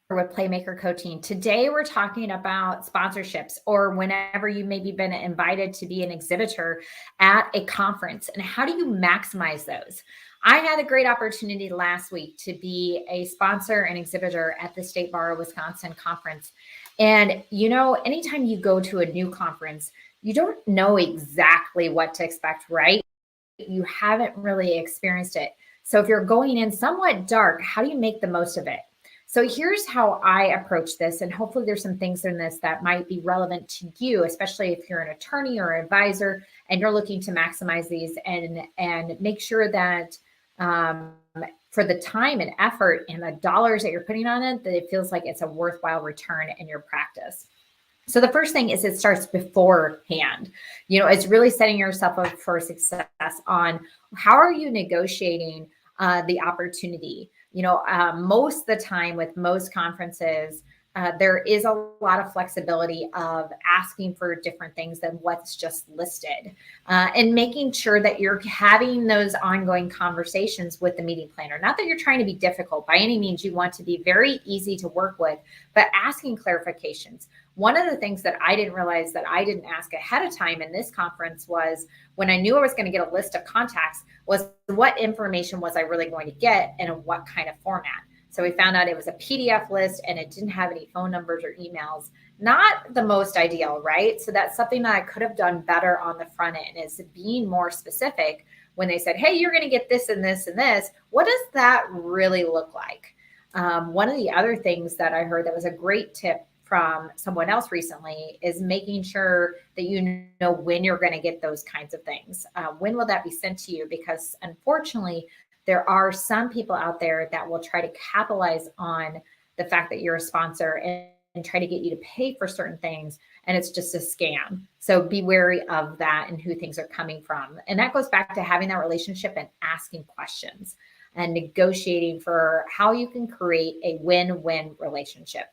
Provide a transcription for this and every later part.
with Playmaker Coaching. Today, we're talking about sponsorships, or whenever you maybe been invited to be an exhibitor at a conference, and how do you maximize those? I had a great opportunity last week to be a sponsor and exhibitor at the State Bar of Wisconsin conference. And, anytime you go to a new conference, you don't know exactly what to expect, right? You haven't really experienced it. So if you're going in somewhat dark, how do you make the most of it? So here's how I approach this, and hopefully there's some things in this that might be relevant to you, especially if you're an attorney or advisor and you're looking to maximize these and make sure that for the time and effort and the dollars that you're putting on it, that it feels like it's a worthwhile return in your practice. So the first thing is it starts beforehand. It's really setting yourself up for success on how are you negotiating the opportunity. Most of the time with most conferences, there is a lot of flexibility of asking for different things than what's just listed, and making sure that you're having those ongoing conversations with the meeting planner. Not that you're trying to be difficult by any means. You want to be very easy to work with, but asking clarifications. One of the things that I didn't realize that I didn't ask ahead of time in this conference was, when I knew I was going to get a list of contacts, was what information was I really going to get and in what kind of format. So we found out it was a PDF list and it didn't have any phone numbers or emails. Not the most ideal, right? So that's something that I could have done better on the front end, is being more specific when they said, hey, you're going to get this and this and this. What does that really look like? One of the other things that I heard that was a great tip from someone else recently is making sure that you know when you're going to get those kinds of things. When will that be sent to you? Because unfortunately, there are some people out there that will try to capitalize on the fact that you're a sponsor and try to get you to pay for certain things. And it's just a scam. So be wary of that and who things are coming from. And that goes back to having that relationship and asking questions and negotiating for how you can create a win-win relationship.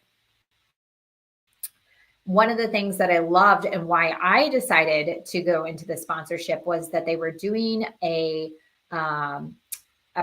One of the things that I loved and why I decided to go into the sponsorship was that they were doing a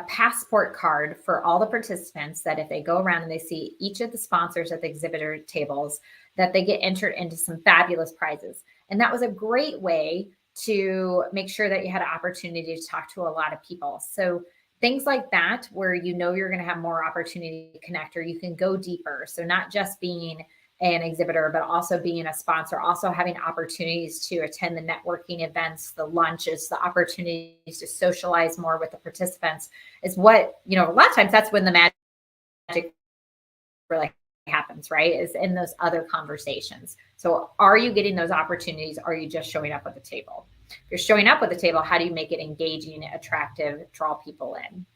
passport card for all the participants, that if they go around and they see each of the sponsors at the exhibitor tables, that they get entered into some fabulous prizes. And that was a great way to make sure that you had an opportunity to talk to a lot of people. So things like that, where you're going to have more opportunity to connect, or you can go deeper. So not just being an exhibitor, but also being a sponsor, also having opportunities to attend the networking events, the lunches, the opportunities to socialize more with the participants is what, a lot of times that's when the magic really happens, right? Is in those other conversations. So are you getting those opportunities? Are you just showing up at the table? If you're showing up at the table, how do you make it engaging, attractive, draw people in?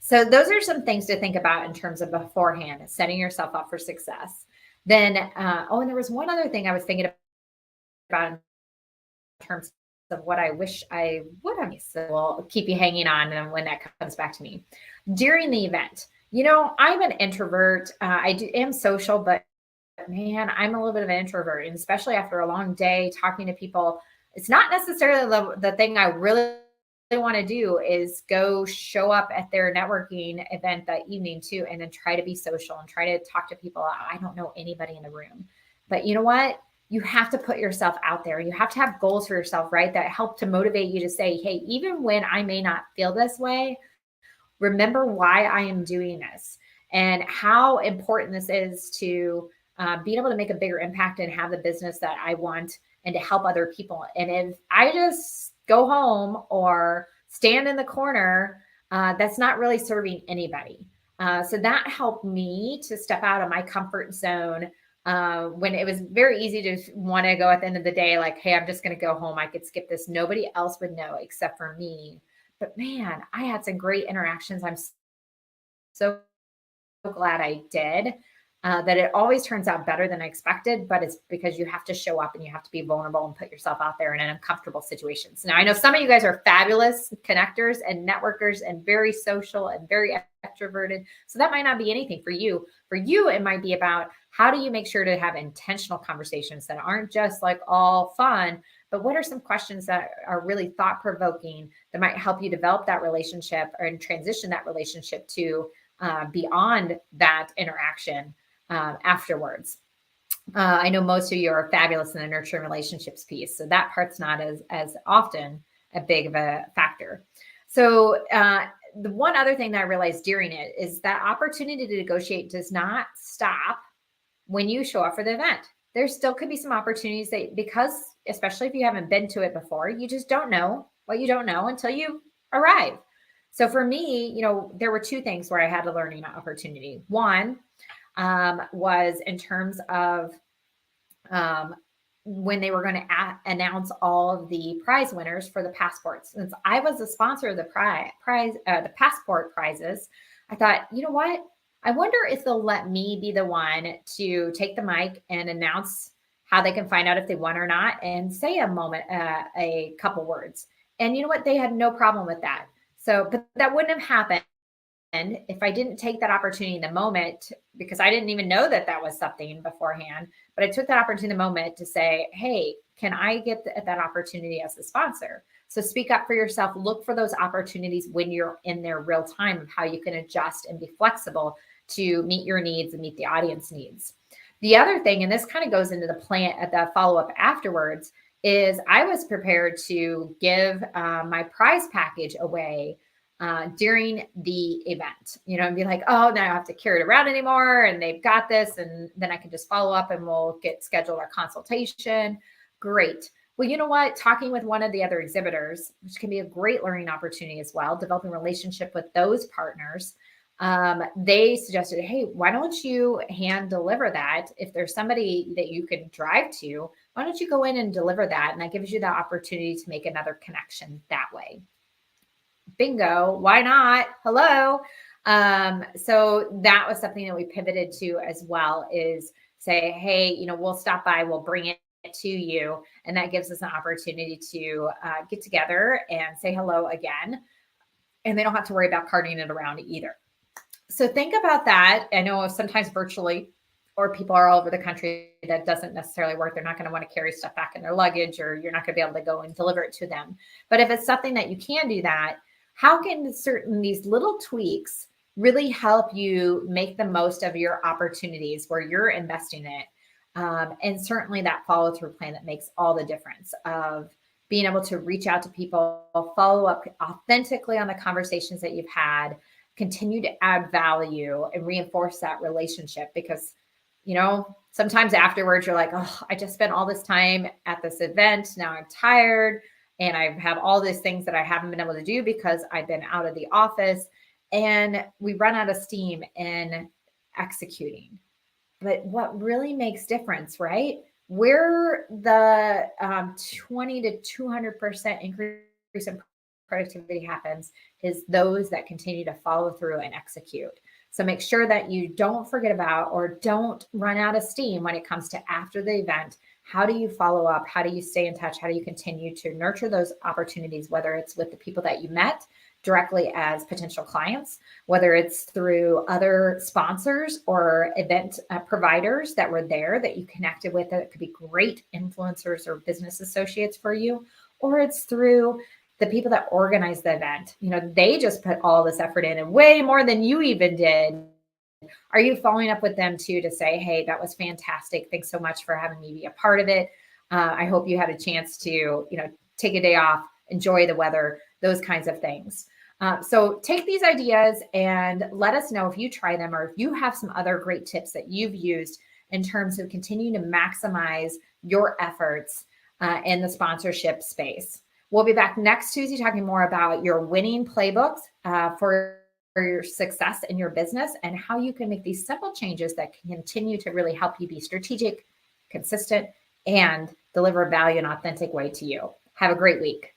So those are some things to think about in terms of beforehand, setting yourself up for success. Then, and there was one other thing I was thinking about in terms of what I wish I would have. So we'll keep you hanging on and when that comes back to me. During the event, I'm an introvert. I am social, but man, I'm a little bit of an introvert. And especially after a long day talking to people, it's not necessarily the thing I really want to do is go show up at their networking event that evening too, and then try to be social and try to talk to people. I don't know anybody in the room, but you know what? You have to put yourself out there. You have to have goals for yourself, right? That help to motivate you to say, hey, even when I may not feel this way, remember why I am doing this and how important this is to being able to make a bigger impact and have the business that I want and to help other people. And if I just go home or stand in the corner, that's not really serving anybody. So that helped me to step out of my comfort zone when it was very easy to want to go at the end of the day, like, hey, I'm just going to go home. I could skip this. Nobody else would know except for me. But man, I had some great interactions. I'm so glad I did. That it always turns out better than I expected, but it's because you have to show up and you have to be vulnerable and put yourself out there in an uncomfortable situations. Now, I know some of you guys are fabulous connectors and networkers and very social and very extroverted. So that might not be anything for you. For you, it might be about how do you make sure to have intentional conversations that aren't just like all fun, but what are some questions that are really thought-provoking that might help you develop that relationship or transition that relationship to beyond that interaction afterwards. I know most of you are fabulous in the nurturing relationships piece, so that part's not as often a big of a factor. So the one other thing that I realized during it is that opportunity to negotiate does not stop when you show up for the event. There still could be some opportunities that, because especially if you haven't been to it before, you just don't know what you don't know until you arrive. So for me, there were two things where I had a learning opportunity. One was in terms of when they were going to announce all of the prize winners for the passports. Since I was the sponsor of the the passport prizes, I thought, you know what? I wonder if they'll let me be the one to take the mic and announce how they can find out if they won or not, and say a couple words. And you know what? They had no problem with that. So, but that wouldn't have happened if I didn't take that opportunity in the moment, because I didn't even know that that was something beforehand. But I took that opportunity in the moment to say, hey, can I get that opportunity as a sponsor? So speak up for yourself. Look for those opportunities when you're in there real time of how you can adjust and be flexible to meet your needs and meet the audience needs. The other thing, and this kind of goes into the plan at the follow-up afterwards, is I was prepared to give my prize package away during the event, and be like, oh, now I have to carry it around anymore. And they've got this. And then I can just follow up and we'll schedule our consultation. Great. Well, you know what? Talking with one of the other exhibitors, which can be a great learning opportunity as well, developing a relationship with those partners. They suggested, hey, why don't you hand deliver that? If there's somebody that you could drive to, why don't you go in and deliver that? And that gives you the opportunity to make another connection that way. Bingo. Why not? Hello. So that was something that we pivoted to as well, is say, hey, we'll stop by, we'll bring it to you. And that gives us an opportunity to get together and say hello again. And they don't have to worry about carting it around either. So think about that. I know sometimes virtually, or people are all over the country, that doesn't necessarily work. They're not going to want to carry stuff back in their luggage, or you're not going to be able to go and deliver it to them. But if it's something that you can do that, how can these little tweaks really help you make the most of your opportunities where you're investing in it? And certainly that follow through plan that makes all the difference of being able to reach out to people, follow up authentically on the conversations that you've had, continue to add value and reinforce that relationship. Because, sometimes afterwards you're like, oh, I just spent all this time at this event. Now I'm tired. And I have all these things that I haven't been able to do because I've been out of the office, and we run out of steam in executing. But what really makes difference, right? Where the 20 to 200% increase in productivity happens is those that continue to follow through and execute. So make sure that you don't forget about or don't run out of steam when it comes to after the event. How do you follow up? How do you stay in touch? How do you continue to nurture those opportunities, whether it's with the people that you met directly as potential clients, whether it's through other sponsors or event providers that were there that you connected with that could be great influencers or business associates for you, or it's through the people that organize the event. They just put all this effort in, and way more than you even did. Are you following up with them too to say, hey, that was fantastic. Thanks so much for having me be a part of it. I hope you had a chance to, take a day off, enjoy the weather, those kinds of things. So take these ideas and let us know if you try them, or if you have some other great tips that you've used in terms of continuing to maximize your efforts in the sponsorship space. We'll be back next Tuesday talking more about your winning playbooks for your success in your business, and how you can make these simple changes that can continue to really help you be strategic, consistent, and deliver value in an authentic way to you. Have a great week.